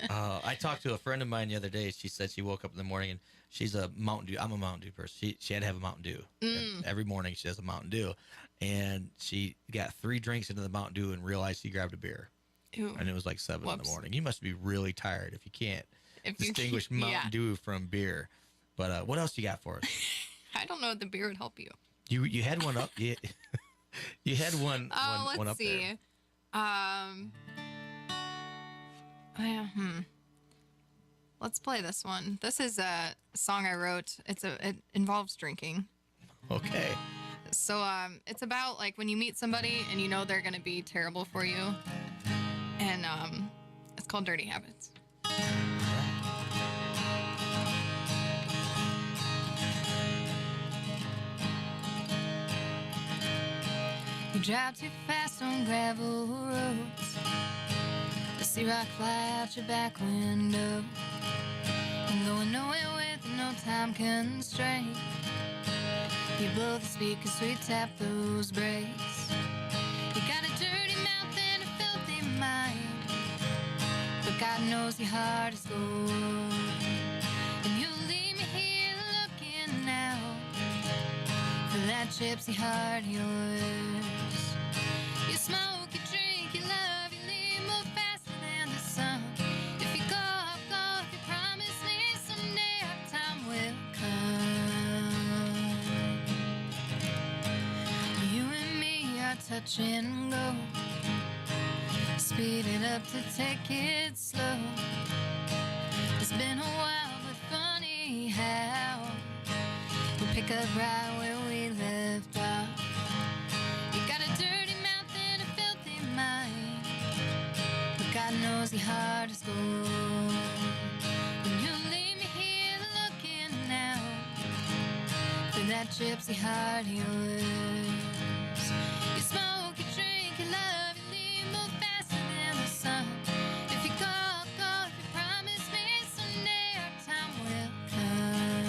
I talked to a friend of mine the other day. She said she woke up in the morning and she's a Mountain Dew. I'm a Mountain Dew person. She had to have a Mountain Dew. And every morning she has a Mountain Dew, and she got 3 drinks into the Mountain Dew and realized she grabbed a beer. Ew. And it was like 7 in the morning. You must be really tired if you can't distinguish Mountain Dew from beer. But what else you got for us? I don't know if the beer would help you. You had one up. You had one up let's see. there. Let's play this one. This is a song I wrote. It involves drinking. Okay. So it's about like when you meet somebody and you know they're gonna be terrible for you, and it's called Dirty Habits. You drive too fast on gravel roads. The sea rock fly out your back window. And going nowhere with no time constraint. You blow the speakers, we tap those brakes. You got a dirty mouth and a filthy mind, but God knows your heart is gold. And you'll leave me here looking out for that gypsy heart of yours. You smoke, you drink, you love, you leave more faster than the sun. If you go, I'll go. If you promise me someday our time will come. You and me are touch and go. Speed it up to take it slow. It's been a while, but funny how we pick up right where we left off. You got a dirty mouth and a filthy mind, but God knows your heart is gold. And you leave me here looking out for that gypsy heart of yours. You smoke, you drink, you love, you leave more faster than the sun. If you go, I'll go. If you promise me someday our time will come.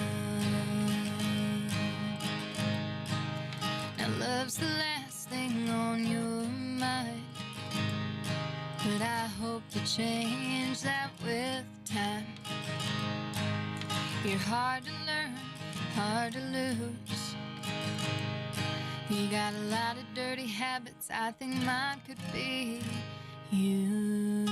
Now love's the last change that with time. You're hard to learn, hard to lose. You got a lot of dirty habits, I think mine could be you.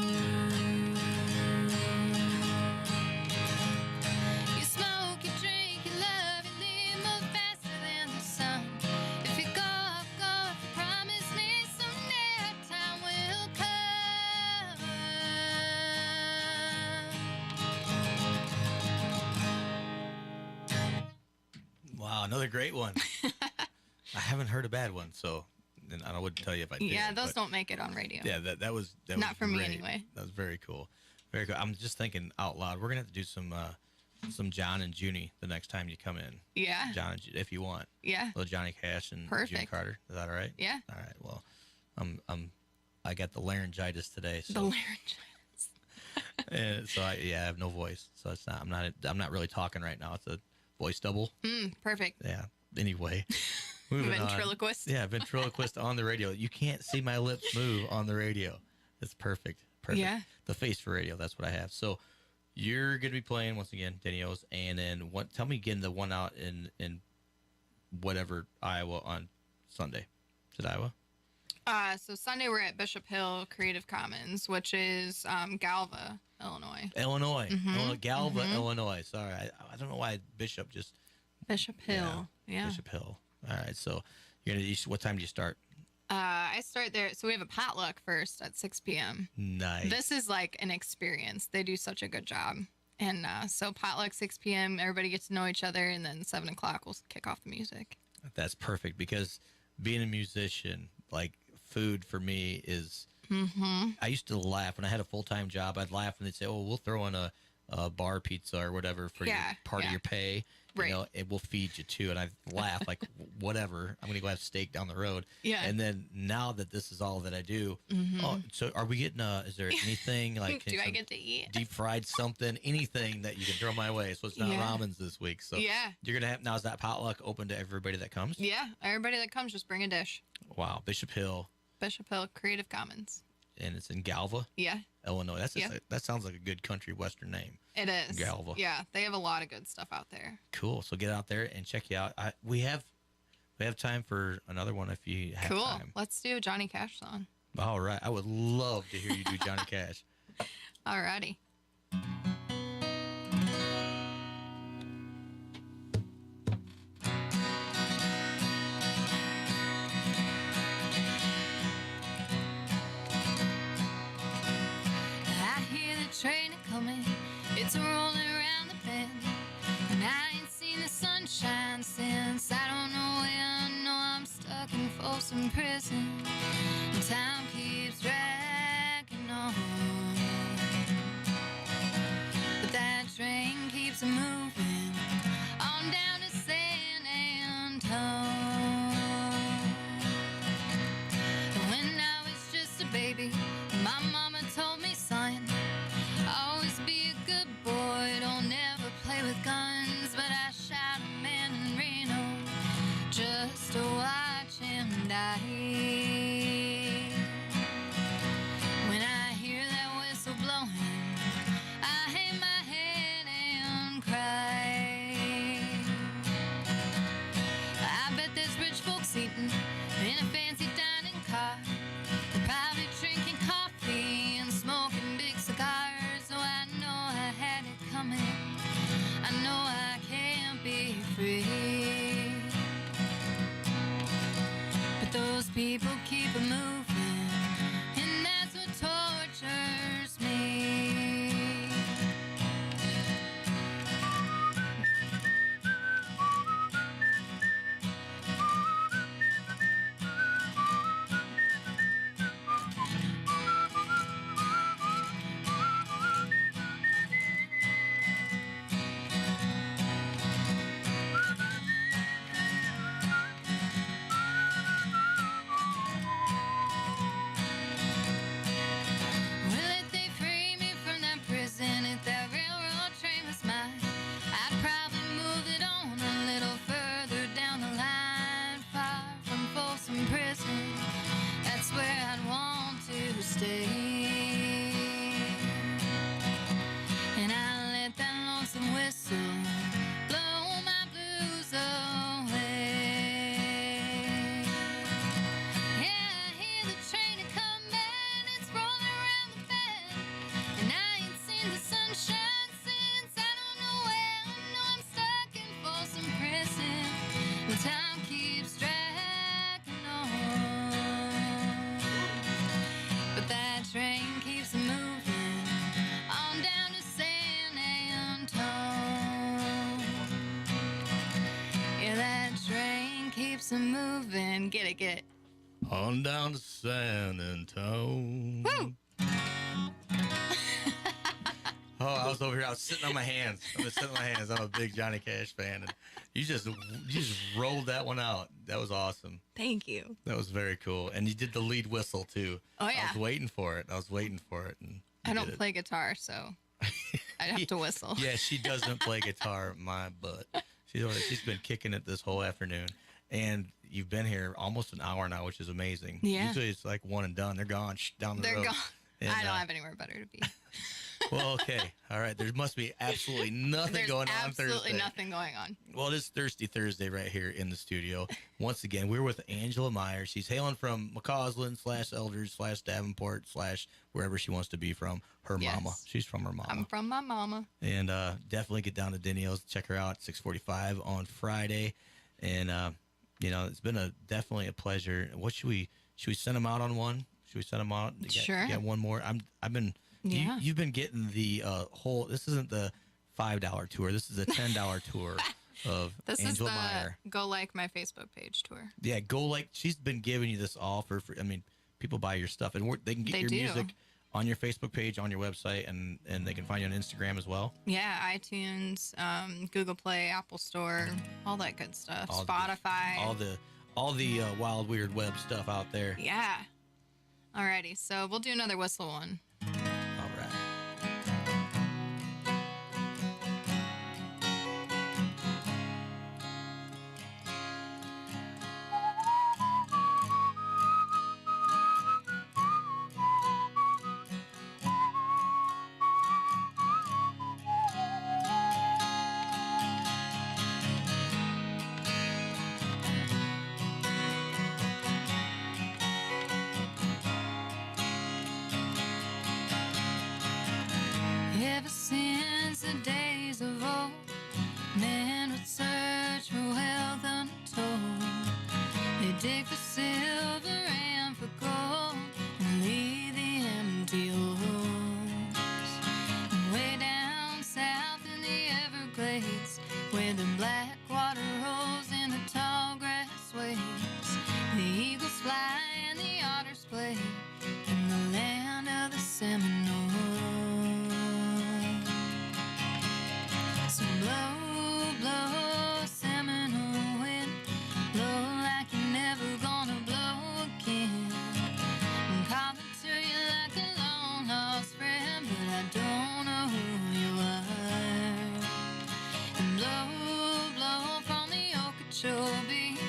You smoke, you drink, you love, you leave, move faster than the sun. If you go, I'll go. If you promise me someday our time will come. Wow, another great one. I haven't heard a bad one, so and I wouldn't tell you if I did. Yeah, those don't make it on radio. Yeah, that was Not for me great. anyway. That was very cool. Very cool. I'm just thinking out loud. We're gonna have to do some John and Junie the next time you come in. Yeah. John and if you want. Yeah. Little Johnny Cash and June Perfect. Carter. Is that all right? Yeah. All right. Well, I got the laryngitis today. So. The laryngitis. And so I have no voice. So it's not. I'm not really talking right now. It's a voice double. Perfect. Yeah. Anyway. Moving Ventriloquist. On. Yeah, ventriloquist on the radio. You can't see my lips move on the radio. It's perfect. Perfect. Yeah. The face for radio. That's what I have. So you're going to be playing once again, Danielle's, and then tell me again the one out in whatever Iowa on Sunday. Is it Iowa? So Sunday we're at Bishop Hill Creative Commons, which is Galva, Illinois. Illinois. Galva, Illinois. Sorry, I don't know why Bishop just. Bishop Hill. Yeah. Bishop Hill. All right. So what time do you start? I start there. So we have a potluck first at 6 p.m. Nice. This is like an experience. They do such a good job. And so potluck 6 p.m. Everybody gets to know each other, and then 7 o'clock we'll kick off the music. That's perfect because being a musician, like food for me is. I used to laugh when I had a full-time job. I'd laugh and they'd say, "Oh, we'll throw in a bar pizza or whatever for your part of your pay." Right. You know, it will feed you too. And I laugh like, whatever. I'm gonna go have steak down the road. Yeah. And then now that this is all that I do, oh, so are we getting? Is there anything like? Do I get to eat deep fried something? Anything that you can throw my way? So it's not ramens this week. So you're gonna have now. Is that potluck open to everybody that comes? Yeah, everybody that comes just bring a dish. Wow, Bishop Hill Creative Commons. And it's in Galva. Yeah. Illinois. That sounds like a good country western name. It is. Galva. Yeah, they have a lot of good stuff out there. Cool. So get out there and check you out. We have time for another one if you have time. Cool. Let's do a Johnny Cash song. All right. I would love to hear you do Johnny Cash. Alrighty. Train coming, it's rolling around the bend, and I ain't seen the sunshine since I don't know when. No, I'm stuck in Folsom Prison, and time keeps dragging on, but that train keeps moving on down to San Antone. When I was just a baby, my mama told me, son, always be a good boy, don't never play with guns. But I shot a man in Reno just to watch him die. When I hear that whistle blowing, I hang my head and cry. I bet there's rich folks eating in a fancy dining car. They're probably drinking coffee and smoking big cigars. I know I can't be free, but those people keep moving, and that's what tortures me. keeps it moving. Get it. On down to San Antonio. Woo! Oh, I was over here. I was sitting on my hands. I'm a big Johnny Cash fan, and you just rolled that one out. That was awesome. Thank you. That was very cool. And you did the lead whistle too. Oh yeah. I was waiting for it. And I don't play guitar, so I'd have to whistle. Yeah, she doesn't play guitar. My butt. She's been kicking it this whole afternoon, and you've been here almost an hour now, which is amazing. Yeah. Usually it's like one and done. They're gone down the road. They're gone. And, I don't have anywhere better to be. Well, okay. All right. There must be absolutely nothing going on Thursday. Absolutely nothing going on. Well, it is Thirsty Thursday right here in the studio. Once again, we're with Angela Meyer. She's hailing from McCausland /Elders /Davenport / wherever she wants to be from. Her mama. She's from her mama. I'm from my mama. And definitely get down to Danielle's. Check her out at 6:45 on Friday. And, it's been definitely a pleasure. What should we send them out on one? Should we send them out? Sure. Get one more. I've been... Yeah. You've been getting the whole. This isn't the $5 tour. This is a $10 tour of Angela Meyer. Go like my Facebook page tour. Yeah, go like. She's been giving you this all for free. I mean, people buy your stuff, and they can get your music on your Facebook page, on your website, and they can find you on Instagram as well. Yeah, iTunes, Google Play, Apple Store, all that good stuff. Spotify. All the wild, weird web stuff out there. Yeah. Alrighty, so we'll do another whistle one. All right. Ever since the days of old, men would search for wealth untold. They dig for silver and for gold, and leave the empty holes. And way down south in the Everglades, where the black water rolls and the tall grass waves, the eagles fly and the otters play in the land of the Seminoles. So blow, blow, Seminole wind, blow like you're never gonna blow again. I'm calling to you like a long lost friend, but I don't know who you are. And blow, blow from the Okeechobee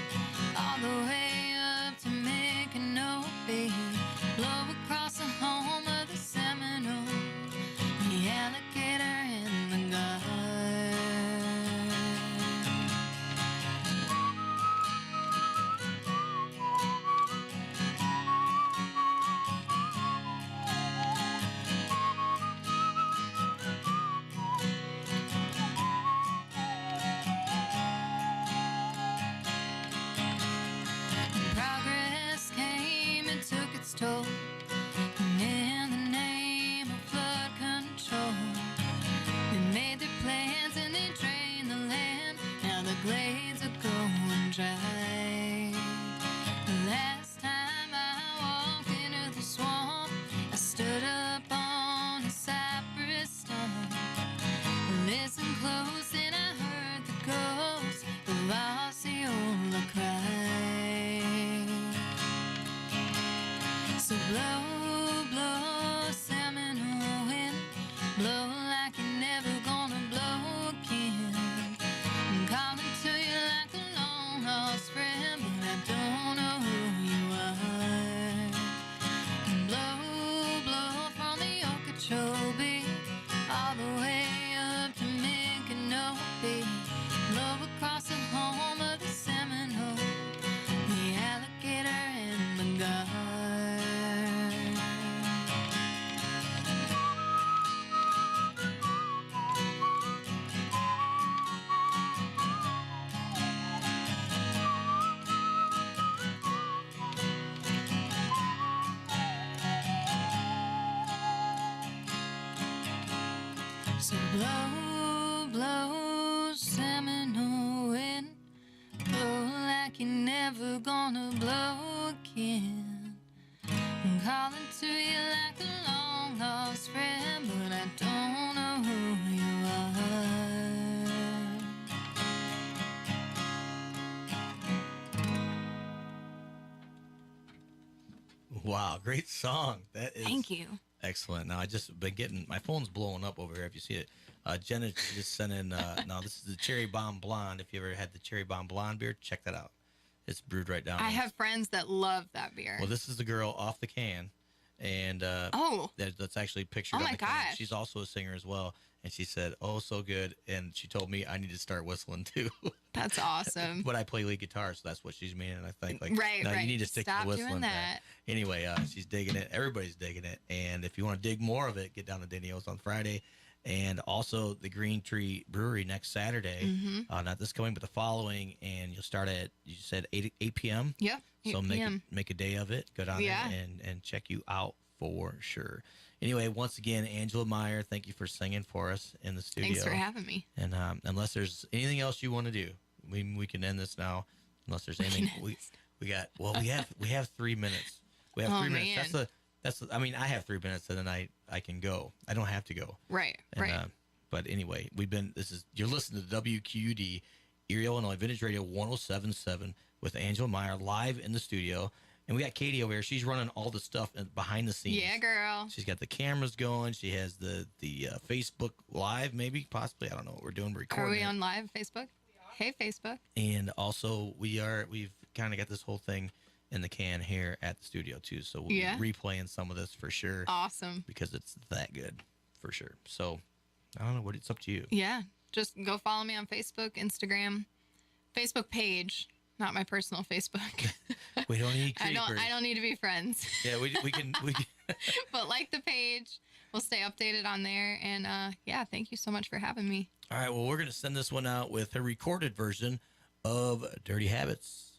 all the way up to Micanopy. Blow across the home of the Seminole, the alligator and the guard. Progress came and took its toll, and in the name of flood control, they made their plans and they drained the land. Now the glades are going dry. The last time I walked into the swamp, I stood up on a cypress stump. Listened close and I heard the ghost of Osceola cry. So blow, blow, Seminole wind, blow like you're never gonna blow again. I'm calling to you like a long lost friend, but I don't know who you are. And blow, blow from the Okeechobee all the way up to Micanopy. Blow across the home of the Seminole, the alligator and the guard. So blow, blow, Seminole wind, blow like you never never gonna blow again. I'm calling to you like a long lost friend, but I don't know who you are. Wow, great song. That is Thank you. excellent. Now I just been getting my phone's blowing up over here. If you see it, Jenna just sent in. Now this is the Cherry Bomb Blonde. If you ever had the Cherry Bomb Blonde beer, check that out. It's brewed right down. I have friends that love that beer. Well, this is the girl off the can, and that's actually pictured. Oh on my the can. gosh. She's also a singer as well, and she said, "Oh, so good." And she told me I need to start whistling too. That's awesome. But I play lead guitar, so that's what she's meaning. I think Right. you need to stick Stop to whistling. doing that. Anyway, she's digging it. Everybody's digging it. And if you want to dig more of it, get down to Denio's on Friday. And also the Green Tree Brewery next Saturday. Mm-hmm. Not this coming, but the following. And you'll start at, you said 8 p.m.? Yep. So 8 p.m. make a day of it. Go down there and check you out for sure. Anyway, once again, Angela Meyer, thank you for singing for us in the studio. Thanks for having me. And unless there's anything else you want to do, we can end this now. Unless there's anything we have 3 minutes. We have 3 minutes. Man. I mean, I have 3 minutes and then I can go. I don't have to go. Right. But anyway, you're listening to WQUD, Erie, Illinois, Vintage Radio 107.7 with Angela Meyer live in the studio. And we got Katie over here. She's running all the stuff behind the scenes. Yeah, girl. She's got the cameras going. She has the Facebook Live, maybe, possibly. I don't know what we're doing. We're recording. Are we on live Facebook? Hey, Facebook. And also, we've kind of got this whole thing in the can here at the studio, too. So we'll be replaying some of this for sure. Awesome. Because it's that good, for sure. So, I don't know. It's up to you. Yeah. Just go follow me on Facebook, Instagram, Facebook page. Not my personal Facebook. We don't need creepers. I don't need to be friends. Yeah, we can. But like the page, we'll stay updated on there. And thank you so much for having me. All right, well, we're going to send this one out with a recorded version of Dirty Habits.